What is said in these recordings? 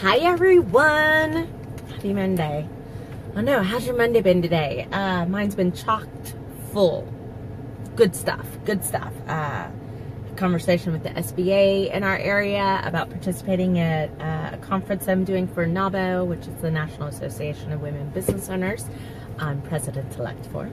Hi everyone. Happy Monday. Oh no, how's your Monday been today? Mine's been chocked full. Good stuff. Conversation with the SBA in our area about participating at a conference I'm doing for NABO, which is the National Association of Women Business Owners. I'm president-elect for.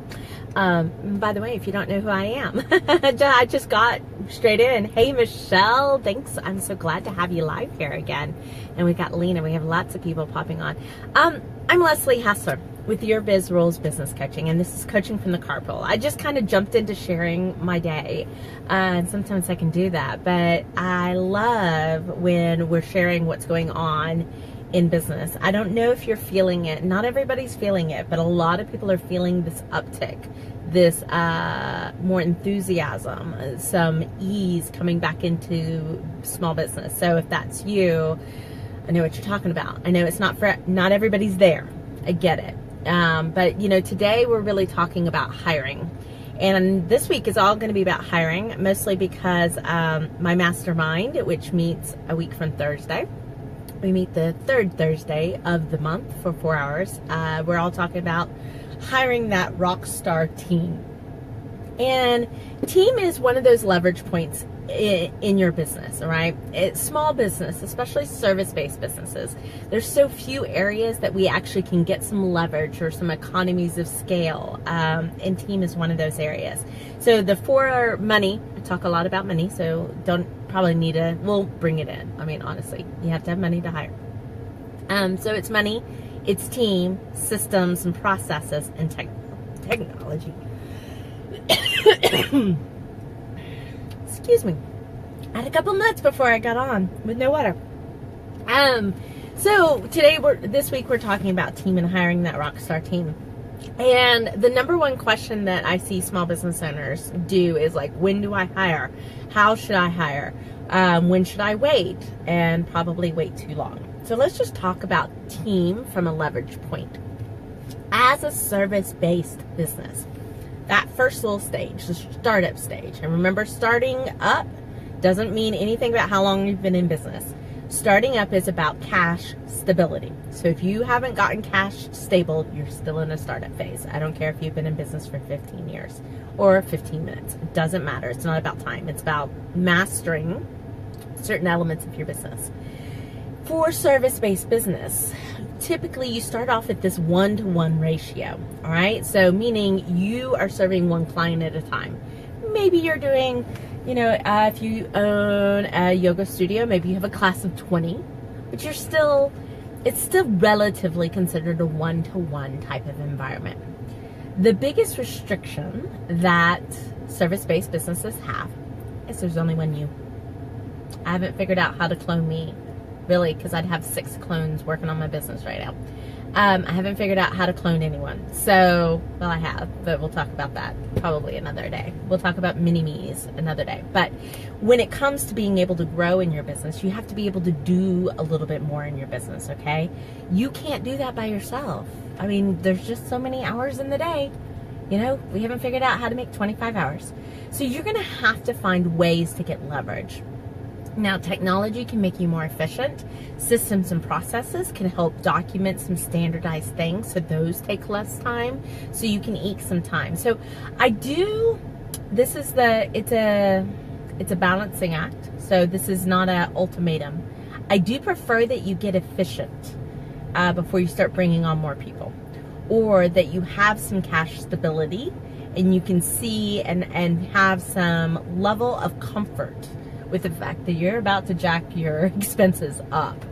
By the way, if you don't know who I am, I just got straight in. Hey, Michelle, thanks. I'm so glad to have you live here again. And we got Lena. We have lots of people popping on. I'm Leslie Hassler with Your Biz Rules Business Coaching, and this is Coaching from the Carpool. I just kind of jumped into sharing my day, and sometimes I can do that, but I love when we're sharing what's going on in business. I don't know if you're feeling it. Not everybody's feeling it, but a lot of people are feeling this uptick, this more enthusiasm, some ease coming back into small business. So if that's you, I know what you're talking about. I know it's not everybody's there. I get it. But you know, today we're really talking about hiring. And this week is all going to be about hiring, mostly because my mastermind, which meets a week from Thursday, we meet the third Thursday of the month for 4 hours. We're all talking about hiring that rock star team. And team is one of those leverage points in your business, all right? It's small business, especially service-based businesses. There's so few areas that we actually can get some leverage or some economies of scale, and team is one of those areas. So the for money, I talk a lot about money, so we'll bring it in. I mean, honestly, you have to have money to hire. So it's money, it's team, systems and processes, and technology. Excuse me. I had a couple nuts before I got on with no water. So this week we're talking about team and hiring that rock star team. And the number one question that I see small business owners do is like, when do I hire? How should I hire? When should I wait? And probably wait too long. So let's just talk about team from a leverage point. As a service-based business, that first little stage, the startup stage. And remember, starting up doesn't mean anything about how long you've been in business. Starting up is about cash stability. So if you haven't gotten cash stable, you're still in a startup phase. I don't care if you've been in business for 15 years or 15 minutes. It doesn't matter. It's not about time. It's about mastering certain elements of your business. For service-based business, typically you start off at this 1-to-1 ratio, all right? So meaning you are serving one client at a time. Maybe you're doing, if you own a yoga studio, maybe you have a class of 20, but it's still relatively considered a 1-to-1 type of environment. The biggest restriction that service-based businesses have is there's only one you. I haven't figured out how to clone me, really, because I'd have 6 clones working on my business right now. I haven't figured out how to clone anyone. So, well, I have, but we'll talk about that probably another day. We'll talk about mini-me's another day. But when it comes to being able to grow in your business, you have to be able to do a little bit more in your business, okay? You can't do that by yourself. I mean, there's just so many hours in the day. We haven't figured out how to make 25 hours. So you're going to have to find ways to get leverage. Now, technology can make you more efficient. Systems and processes can help document some standardized things, so those take less time, so you can eke some time. So it's a balancing act, so this is not an ultimatum. I do prefer that you get efficient before you start bringing on more people, or that you have some cash stability and you can see and have some level of comfort with the fact that you're about to jack your expenses up,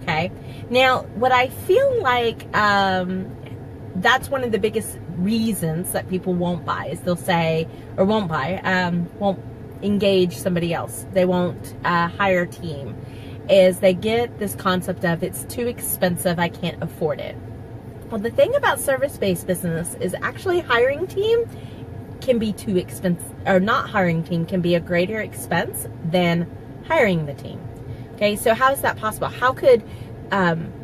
okay? Now, what I feel like that's one of the biggest reasons that people won't buy is they'll say, or won't engage somebody else. They won't hire a team, is they get this concept of it's too expensive, I can't afford it. Well, the thing about service-based business is actually hiring team can be too expensive, or not hiring team can be a greater expense than hiring the team. Okay, so how is that possible? How could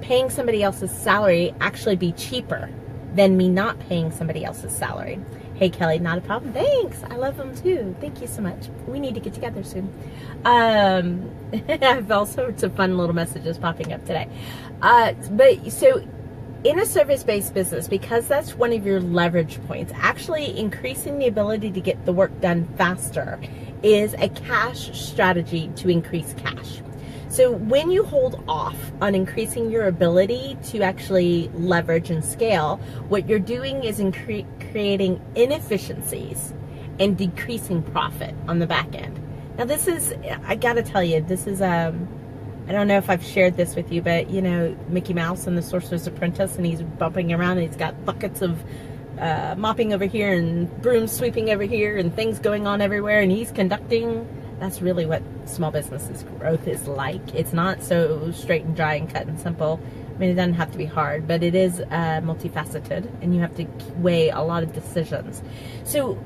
paying somebody else's salary actually be cheaper than me not paying somebody else's salary? Hey, Kelly, not a problem. Thanks. I love them too. Thank you so much. We need to get together soon. I have all sorts of fun little messages popping up today. But so in a service-based business, because that's one of your leverage points, actually increasing the ability to get the work done faster is a cash strategy to increase cash. So when you hold off on increasing your ability to actually leverage and scale, what you're doing is creating inefficiencies and decreasing profit on the back end. Now this is, I gotta tell you, this is, I don't know if I've shared this with you, but you know, Mickey Mouse and the Sorcerer's Apprentice, and he's bumping around and he's got buckets of mopping over here and brooms sweeping over here and things going on everywhere, and he's conducting. That's really what small businesses growth is like. It's not so straight and dry and cut and simple. I mean, it doesn't have to be hard, but it is multifaceted, and you have to weigh a lot of decisions. So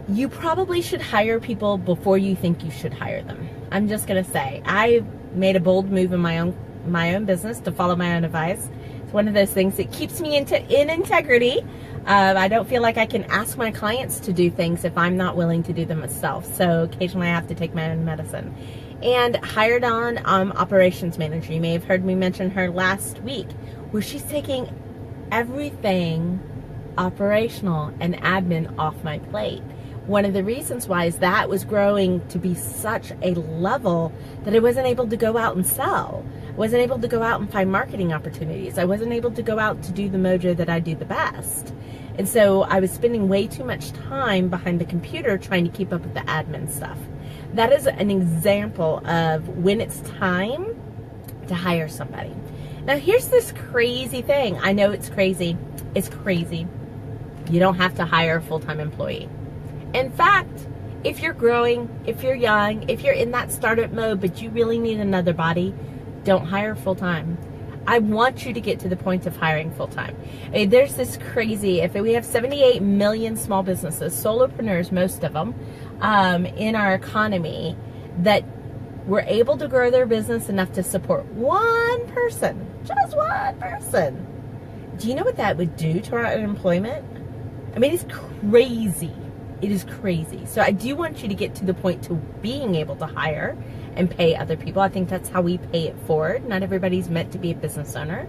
you probably should hire people before you think you should hire them. I'm just gonna say, I made a bold move in my own business to follow my own advice. It's one of those things that keeps me in integrity. I don't feel like I can ask my clients to do things if I'm not willing to do them myself. So occasionally I have to take my own medicine. And hired on operations manager. You may have heard me mention her last week, where she's taking everything operational and admin off my plate. One of the reasons why is that was growing to be such a level that I wasn't able to go out and sell. I wasn't able to go out and find marketing opportunities. I wasn't able to go out to do the mojo that I do the best. And so I was spending way too much time behind the computer trying to keep up with the admin stuff. That is an example of when it's time to hire somebody. Now here's this crazy thing. I know it's crazy. It's crazy. You don't have to hire a full-time employee. In fact, if you're growing, if you're young, if you're in that startup mode, but you really need another body, don't hire full-time. I want you to get to the point of hiring full-time. I mean, there's this crazy, if we have 78 million small businesses, solopreneurs, most of them, in our economy, that were able to grow their business enough to support one person, just one person. Do you know what that would do to our unemployment? I mean, it's crazy. It is crazy. So I do want you to get to the point to being able to hire and pay other people. I think that's how we pay it forward. Not everybody's meant to be a business owner.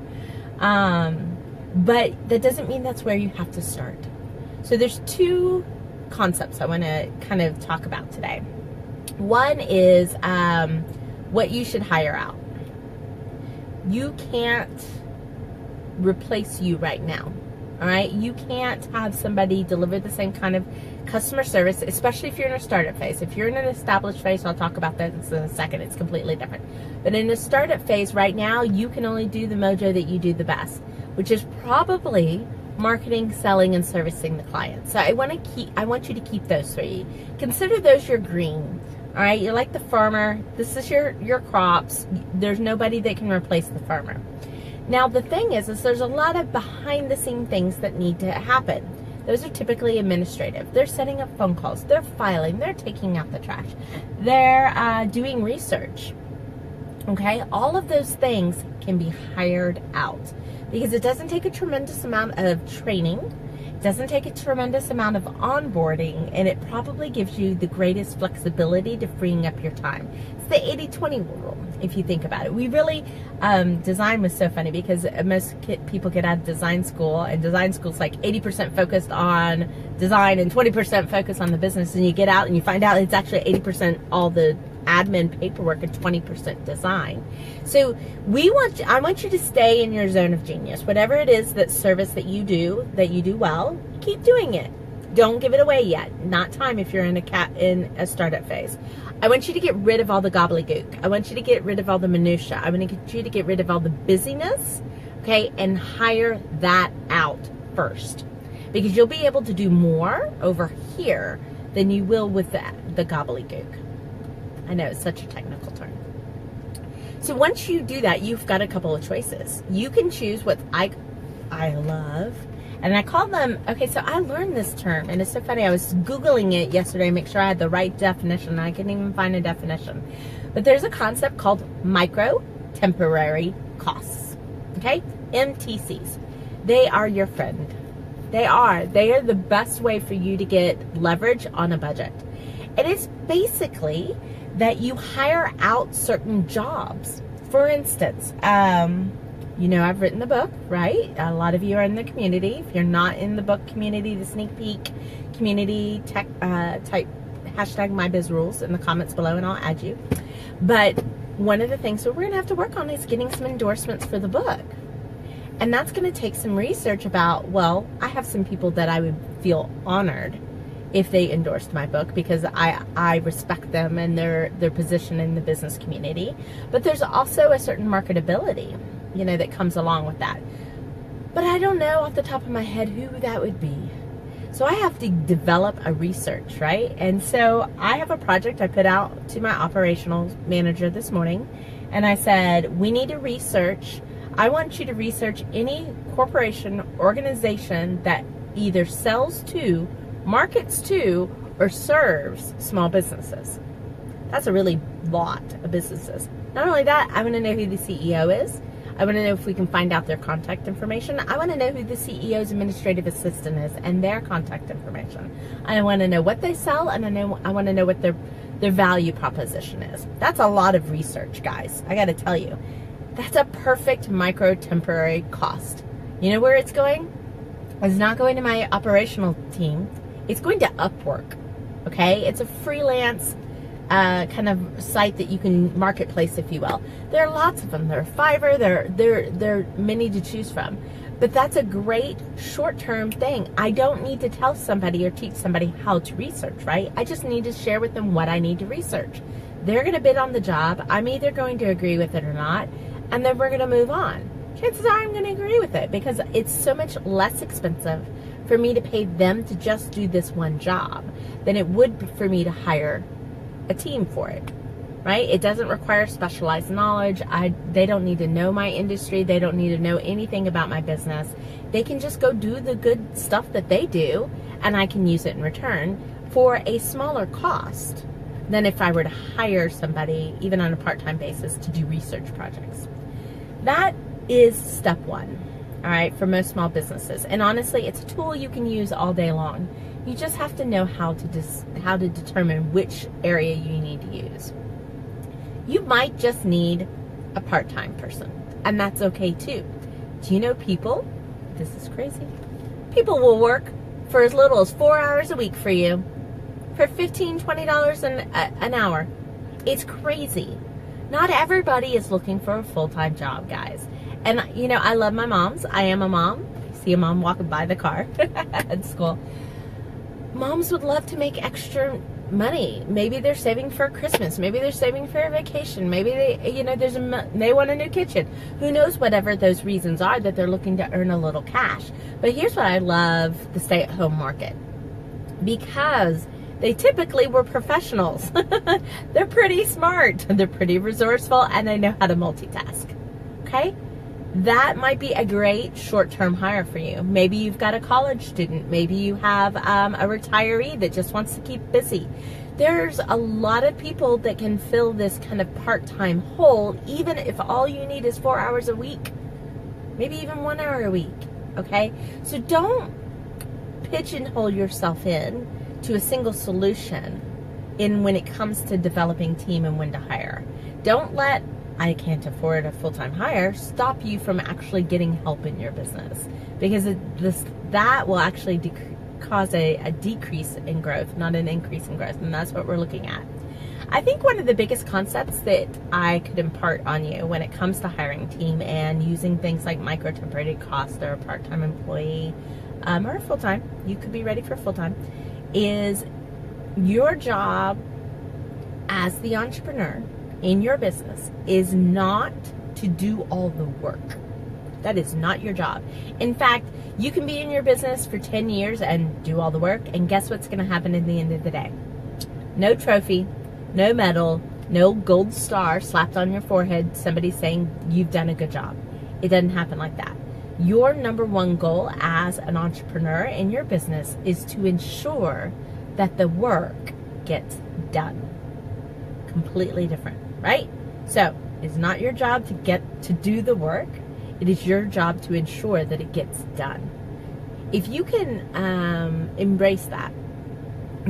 But that doesn't mean that's where you have to start. So there's two concepts I want to kind of talk about today. One is what you should hire out. You can't replace you right now. All right, you can't have somebody deliver the same kind of customer service, especially if you're in a startup phase. If you're in an established phase, I'll talk about that in a second. It's completely different. But in a startup phase right now, you can only do the mojo that you do the best, which is probably marketing, selling, and servicing the client. So I want you to keep those three. Consider those your green. All right, you're like the farmer. This is your crops. There's nobody that can replace the farmer. Now, the thing is there's a lot of behind-the-scene things that need to happen. Those are typically administrative. They're setting up phone calls. They're filing. They're taking out the trash. They're doing research. Okay? All of those things can be hired out because it doesn't take a tremendous amount of training. It doesn't take a tremendous amount of onboarding, and it probably gives you the greatest flexibility to freeing up your time. It's the 80-20 rule, if you think about it. We really, design was so funny because most people get out of design school, and design school's like 80% focused on design and 20% focused on the business, and you get out and you find out it's actually 80% all the admin paperwork and 20% design. So I want you to stay in your zone of genius. Whatever it is that service that you do well, keep doing it. Don't give it away yet. Not time if you're in a startup phase. I want you to get rid of all the gobbledygook. I want you to get rid of all the minutia. I want you to get rid of all the busyness, okay, and hire that out first. Because you'll be able to do more over here than you will with the gobbledygook. I know it's such a technical term. So once you do that, you've got a couple of choices. You can choose what I love, and I call them, okay, so I learned this term, and it's so funny. I was Googling it yesterday to make sure I had the right definition, and I couldn't even find a definition. But there's a concept called micro temporary costs, okay? MTCs. They are your friend. They are the best way for you to get leverage on a budget. And it's basically that you hire out certain jobs. For instance, I've written the book, right? A lot of you are in the community. If you're not in the book community, the sneak peek community, type hashtag MyBizRules in the comments below and I'll add you. But one of the things that we're going to have to work on is getting some endorsements for the book. And that's going to take some research about, well, I have some people that I would feel honored if they endorsed my book because I respect them and their position in the business community. But there's also a certain marketability, that comes along with that. But I don't know off the top of my head who that would be. So I have to develop a research, right? And so I have a project I put out to my operational manager this morning. And I said, we need to research. I want you to research any corporation, organization that either sells to, markets to, or serves small businesses. That's a really lot of businesses. Not only that, I want to know who the CEO is. I want to know if we can find out their contact information. I want to know who the CEO's administrative assistant is and their contact information. I want to know what they sell, and I want to know what their value proposition is. That's a lot of research, guys. I got to tell you. That's a perfect micro temporary cost. You know where it's going? It's not going to my operational team. It's going to Upwork. Okay? It's a freelance kind of site that you can marketplace, if you will. There are lots of them. There are Fiverr. There are many to choose from. But that's a great short-term thing. I don't need to tell somebody or teach somebody how to research, right? I just need to share with them what I need to research. They're going to bid on the job. I'm either going to agree with it or not, and then we're going to move on. Chances are I'm going to agree with it because it's so much less expensive for me to pay them to just do this one job than it would be for me to hire a team for it, right? It doesn't require specialized knowledge. They don't need to know my industry. They don't need to know anything about my business. They can just go do the good stuff that they do, and I can use it in return for a smaller cost than if I were to hire somebody, even on a part-time basis, to do research projects. That is step one, all right, for most small businesses. And honestly, it's a tool you can use all day long. You just have to know how to determine which area you need to use. You might just need a part-time person, and that's okay too. Do you know people, this is crazy, people will work for as little as 4 hours a week for you for $15, $20 an hour. It's crazy. Not everybody is looking for a full-time job, guys. And, I love my moms. I am a mom. I see a mom walking by the car at school. Moms would love to make extra money. Maybe they're saving for Christmas. Maybe they're saving for a vacation. Maybe they want a new kitchen. Who knows, whatever those reasons are that they're looking to earn a little cash. But here's what I love the stay-at-home market. Because they typically were professionals. They're pretty smart. They're pretty resourceful, and they know how to multitask. Okay? That might be a great short-term hire for you. Maybe you've got a college student. Maybe you have a retiree that just wants to keep busy. There's a lot of people that can fill this kind of part-time hole, even if all you need is 4 hours a week. Maybe even 1 hour a week. Okay? So don't pigeonhole yourself in to a single solution when it comes to developing team and when to hire. Don't let I can't afford a full-time hire stop you from actually getting help in your business, because that will actually cause a decrease in growth, not an increase in growth, and that's what we're looking at. I think one of the biggest concepts that I could impart on you when it comes to hiring team and using things like micro-temporary cost or a part-time employee or a full-time, you could be ready for full-time, is your job as the entrepreneur in your business is not to do all the work. That is not your job. In fact, you can be in your business for 10 years and do all the work, and guess what's going to happen at the end of the day? No trophy, no medal, no gold star slapped on your forehead, somebody saying you've done a good job. It doesn't happen like that. Your number one goal as an entrepreneur in your business is to ensure that the work gets done. Completely different, right? So it's not your job to do the work. It is your job to ensure that it gets done. If you can embrace that,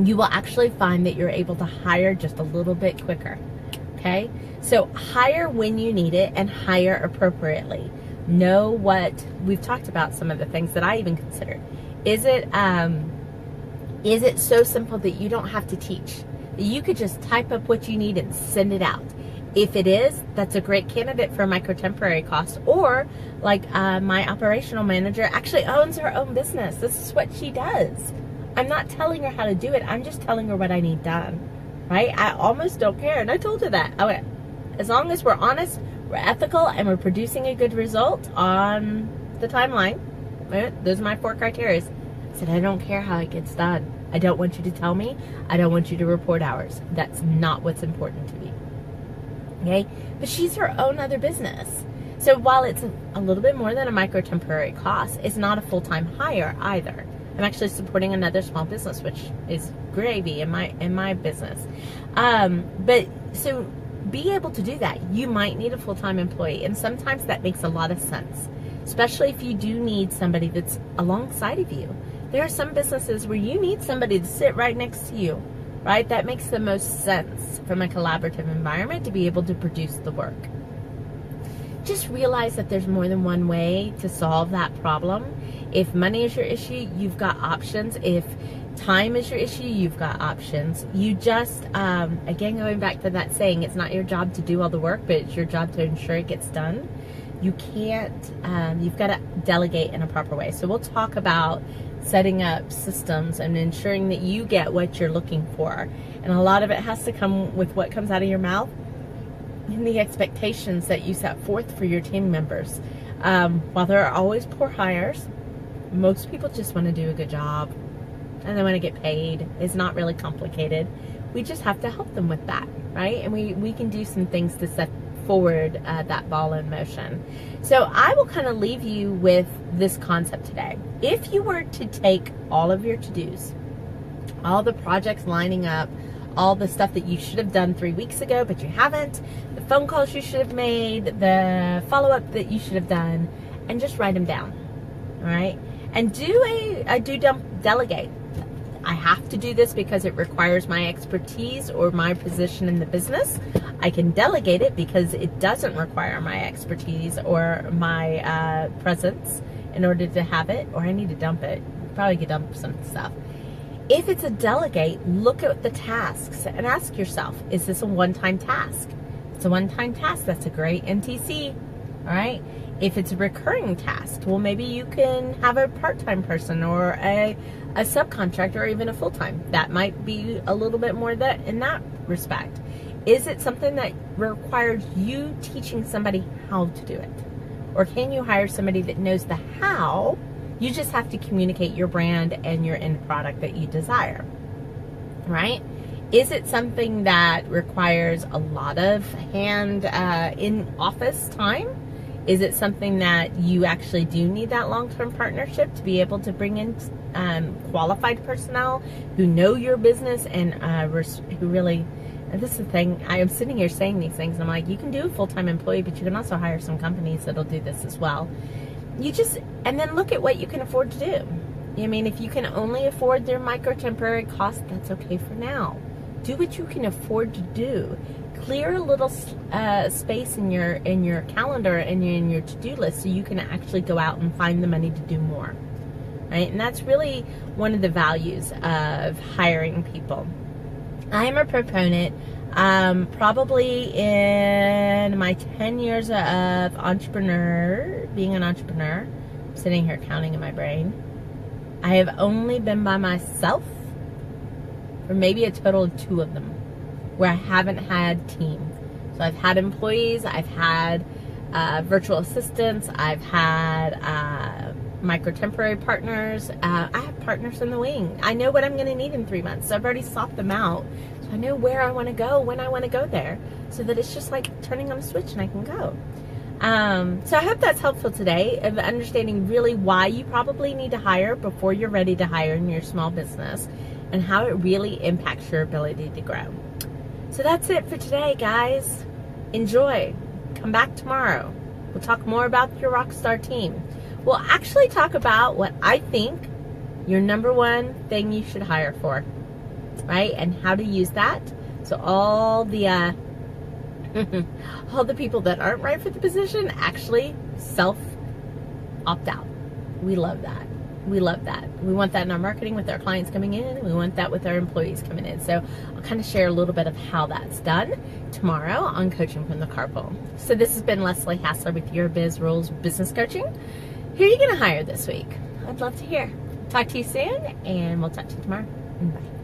you will actually find that you're able to hire just a little bit quicker. Okay? So hire when you need it and hire appropriately. Know what we've talked about, some of the things that I even considered. Is it so simple that you don't have to teach? That you could just type up what you need and send it out? If it is, that's a great candidate for a micro temporary cost. Or like my operational manager actually owns her own business. This is what she does. I'm not telling her how to do it. I'm just telling her what I need done. Right? I almost don't care. And I told her that. Okay. As long as we're honest, we're ethical, and we're producing a good result on the timeline. Right? Those are my 4 criteria. I said, I don't care how it gets done. I don't want you to tell me. I don't want you to report hours. That's not what's important to me. Okay? But she's her own other business. So while it's a little bit more than a micro temporary cost, it's not a full-time hire either. I'm actually supporting another small business, which is gravy in my business. But so be able to do that. You might need a full-time employee, and sometimes that makes a lot of sense, especially if you do need somebody that's alongside of you. There are some businesses where you need somebody to sit right next to you, right? That makes the most sense from a collaborative environment to be able to produce the work. Just realize that there's more than one way to solve that problem. If money is your issue, you've got options. If time is your issue, you've got options. You just, again, going back to that saying, it's not your job to do all the work, but it's your job to ensure it gets done. You can't, you've got to delegate in a proper way. So we'll talk about setting up systems and ensuring that you get what you're looking for. And a lot of it has to come with what comes out of your mouth and the expectations that you set forth for your team members. While there are always poor hires, most people just want to do a good job and they want to get paid. It's not really complicated. We just have to help them with that, right? And we can do some things to set forward that ball in motion. So I will kind of leave you with this concept today. If you were to take all of your to-dos, all the projects lining up, all the stuff that you should have done 3 weeks ago, but you haven't, the phone calls you should have made, the follow-up that you should have done, and just write them down, all right? And do delegate. I have to do this because it requires my expertise or my position in the business. I can delegate it because it doesn't require my expertise or my presence in order to have it, or I need to dump it. Probably could dump some stuff. If it's a delegate, look at the tasks and ask yourself, is this a one-time task? If it's a one-time task, that's a great MTC, all right? If it's a recurring task, well, maybe you can have a part-time person or a subcontractor or even a full-time. That might be a little bit more that in that respect. Is it something that requires you teaching somebody how to do it? Or can you hire somebody that knows the how? You just have to communicate your brand and your end product that you desire, right? Is it something that requires a lot of in-office time? Is it something that you actually do need that long-term partnership to be able to bring in qualified personnel who know your business and who really, and this is the thing, I am sitting here saying these things, and I'm like, you can do a full-time employee, but you can also hire some companies that'll do this as well. And then look at what you can afford to do. I mean, if you can only afford their micro temporary cost, that's okay for now. Do what you can afford to do. Clear a little space in your calendar and in your to-do list so you can actually go out and find the money to do more, right? And that's really one of the values of hiring people. I am a proponent, probably in my 10 years of being an entrepreneur, I'm sitting here counting in my brain, I have only been by myself for maybe a total of 2 of them where I haven't had team. So I've had employees, I've had virtual assistants, I've had micro temporary partners, I have partners in the wing. I know what I'm going to need in 3 months, so I've already sought them out. So I know where I want to go, when I want to go there, so that it's just like turning on a switch and I can go. So I hope that's helpful today of understanding really why you probably need to hire before you're ready to hire in your small business and how it really impacts your ability to grow. So that's it for today, guys. Enjoy. Come back tomorrow. We'll talk more about your Rockstar team. We'll actually talk about what I think your number one thing you should hire for, right? And how to use that. So all the all the people that aren't right for the position actually opt out. We love that. We love that. We want that in our marketing with our clients coming in. We want that with our employees coming in. So I'll kind of share a little bit of how that's done tomorrow on Coaching from the Carpool. So this has been Leslie Hassler with Your Biz Rules Business Coaching. Who are you going to hire this week? I'd love to hear. Talk to you soon, and we'll talk to you tomorrow. Bye.